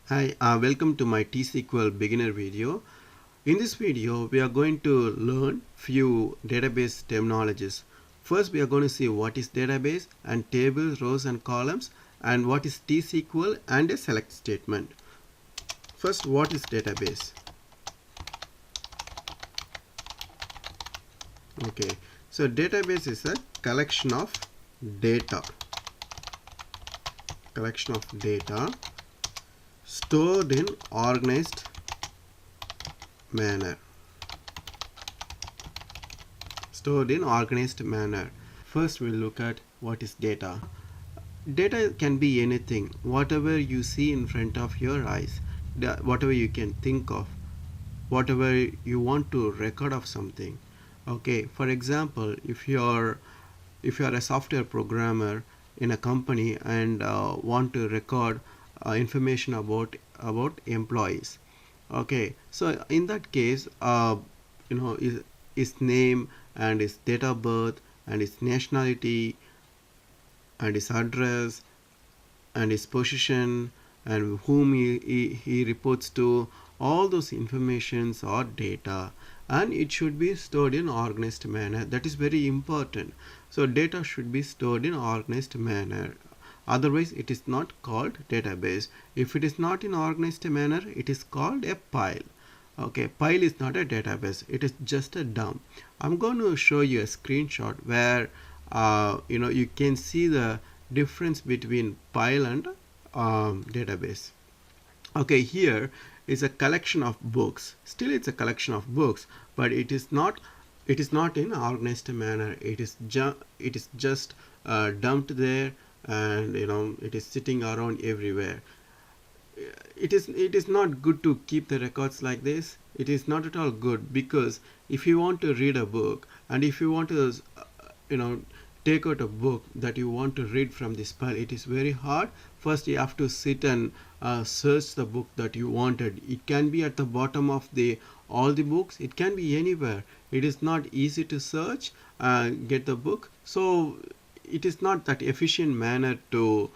Hi, welcome to my SQL Beginner video. In this video, we are going to learn few database terminologies. First, we are going to see what is database and tables, rows and columns, and what is SQL and a select statement. First, what is database? Okay, so database is a collection of data. Stored in organized manner. First we'll look at what is data. Data can be anything, whatever you see in front of your eyes, whatever you can think of, whatever you want to record of something. Okay, for example, if you're a software programmer in a company and want to record information about employees. Okay, so in that case, his name and his date of birth and his nationality and his address and his position and whom he reports to, all those informations are data, and it should be stored in organized manner. That is very important. So data should be stored in organized manner, otherwise it is not called database. If it is not in organized manner, it is called a pile. Okay, pile is not a database, it is just a dump. I'm going to show you a screenshot where you can see the difference between pile and database. Okay, here is a collection of books. Still it's a collection of books, but it is not in organized manner. It is just dumped there, and it is sitting around everywhere. It is not good to keep the records like this. It is not at all good, because if you want to read a book and if you want to take out a book that you want to read from this pile, it is very hard. First you have to sit and search the book that you wanted. It can be at the bottom of all the books, it can be anywhere. It is not easy to search get the book, so it is not that efficient manner to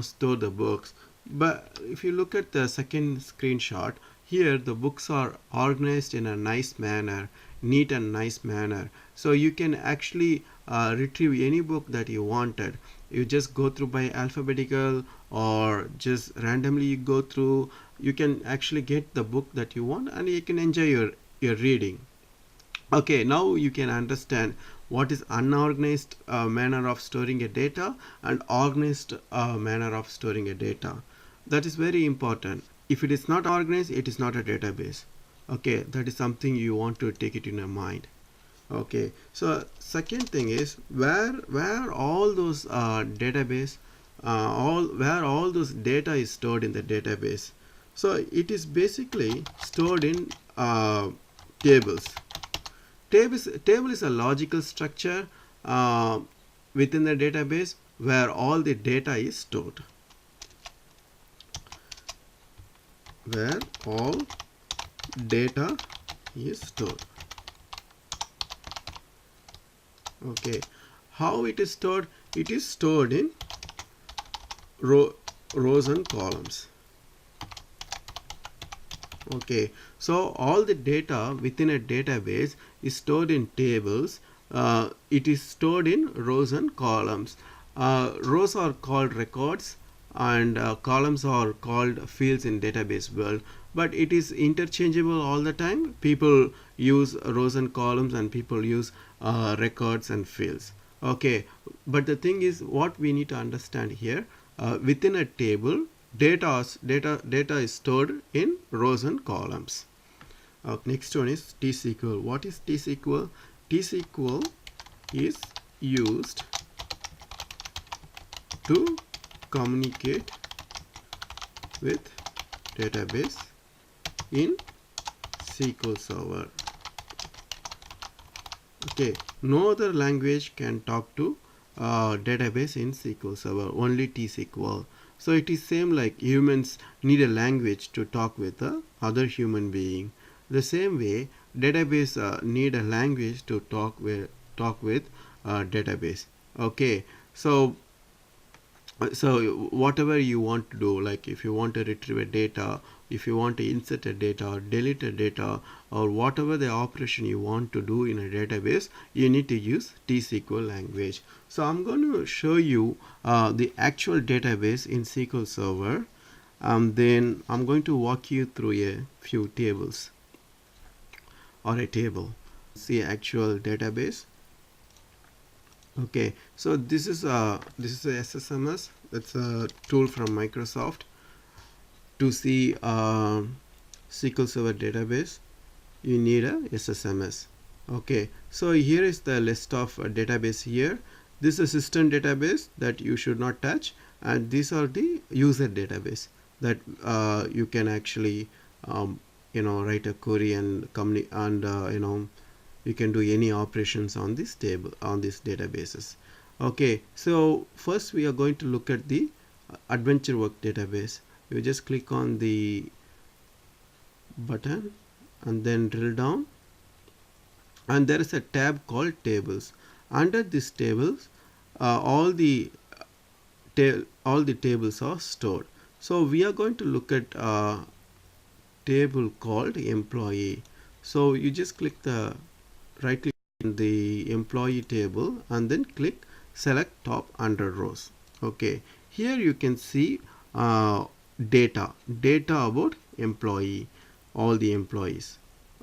store the books. But if you look at the second screenshot, here the books are organized in a nice manner, neat and nice manner. So you can actually retrieve any book that you wanted. You just go through by alphabetical or just randomly you go through. You can actually get the book that you want and you can enjoy your reading. Okay, now you can understand what is unorganized manner of storing a data and organized manner of storing a data. That is very important. If it is not organized, it is not a database. Okay, that is something you want to take it in your mind. Okay, so second thing is where all those where all those data is stored in the database. So it is basically stored in tables. Table is a logical structure within the database where all the data is stored. Where all data is stored. Okay, how it is stored? It is stored in rows and columns. Okay, so all the data within a database is stored in tables. It is stored in rows and columns. Rows are called records and columns are called fields in database world, but it is interchangeable all the time. People use rows and columns and people use records and fields. Okay, but the thing is, what we need to understand here, within a table, data is stored in rows and columns. Next one is SQL. What is SQL? SQL is used to communicate with database in SQL Server. Okay, no other language can talk to database in SQL Server, only SQL. So it is same like humans need a language to talk with other human being. The same way database need a language to talk with database. Okay, so So whatever you want to do, like if you want to retrieve a data, if you want to insert a data or delete a data, or whatever the operation you want to do in a database, you need to use T-SQL language. So I'm going to show you the actual database in SQL Server. Then I'm going to walk you through a few tables or a table. See actual database. Okay, so this is a SSMS. That's a tool from Microsoft to see SQL Server database. You need a SSMS. Okay, so here is the list of database here. This is a system database that you should not touch, and these are the user database that you can actually write a query and you can do any operations on this table, on these databases. Okay, so first we are going to look at the adventure work database. You just click on the button and then drill down, and there is a tab called tables. Under this tables, all the tables are stored. So we are going to look at a table called employee. So you just click the right click in the employee table and then click select top under rows. Okay, here you can see data about employee, all the employees.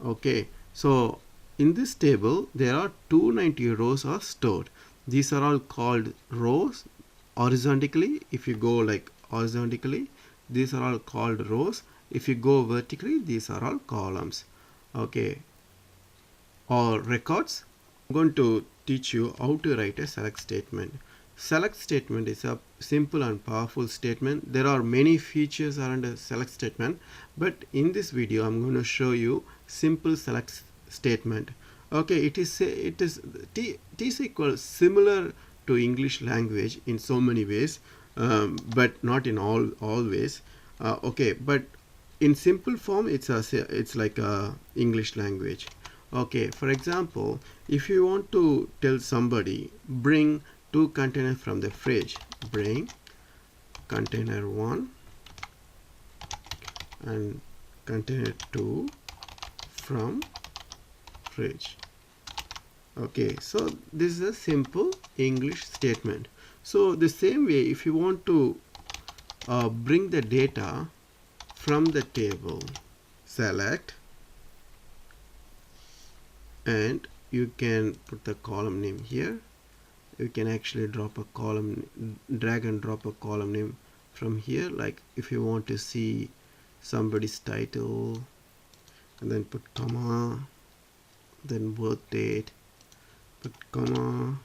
Okay, so in this table there are 290 rows are stored. These are all called rows horizontally. If you go like horizontally, these are all called rows. If you go vertically, these are all columns. Okay, or records. I'm going to teach you how to write a select statement. Select statement is a simple and powerful statement. There are many features around a select statement, but in this video I'm going to show you simple select statement. Okay, it is T-SQL similar to English language in so many ways, but not in all ways. Okay, but in simple form it's like a English language. Okay, for example, if you want to tell somebody bring 2 containers from the fridge, bring container 1 and container 2 from fridge. Okay, so this is a simple English statement. So the same way, if you want to bring the data from the table, select, and you can put the column name here. You can actually drop a column, drag and drop a column name from here. Like if you want to see somebody's title, and then put comma, then birth date, put comma,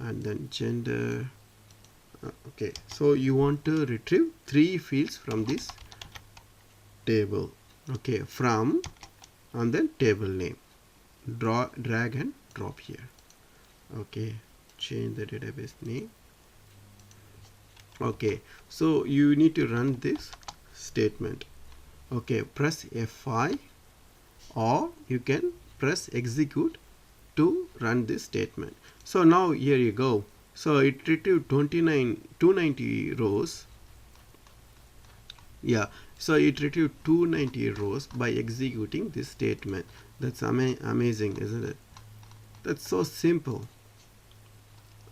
and then gender. Okay, so you want to retrieve 3 fields from this table. Okay, from, and then table name. Drag and drop here. Okay, change the database name. Okay, so you need to run this statement. Okay, press F5, or you can press execute to run this statement. So now here you go. So it retrieved 290 rows. Yeah, so it retrieved 290 rows by executing this statement. That's amazing, isn't it? That's so simple.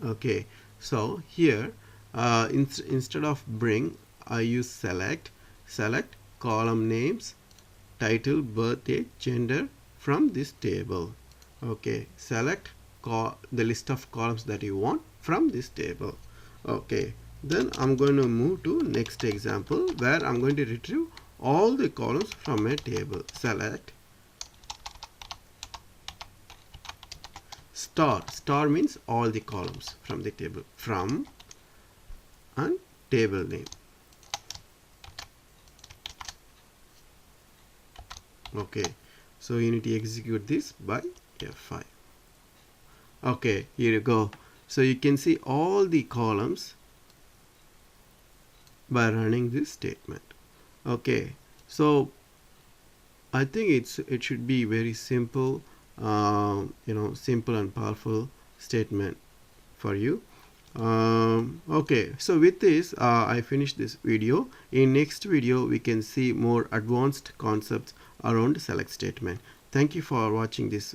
Okay, so here instead of bring, I use select column names, title, birth date, gender from this table. Okay, select the list of columns that you want from this table. Okay, then I'm going to move to next example where I'm going to retrieve all the columns from a table. Select star means all the columns from the table, from, and table name. Okay, so you need to execute this by F5. Okay, here you go. So you can see all the columns by running this statement. Okay, so I think it should be very simple, simple and powerful statement for you. Okay, so with this I finished this video. In next video we can see more advanced concepts around select statement. Thank you for watching this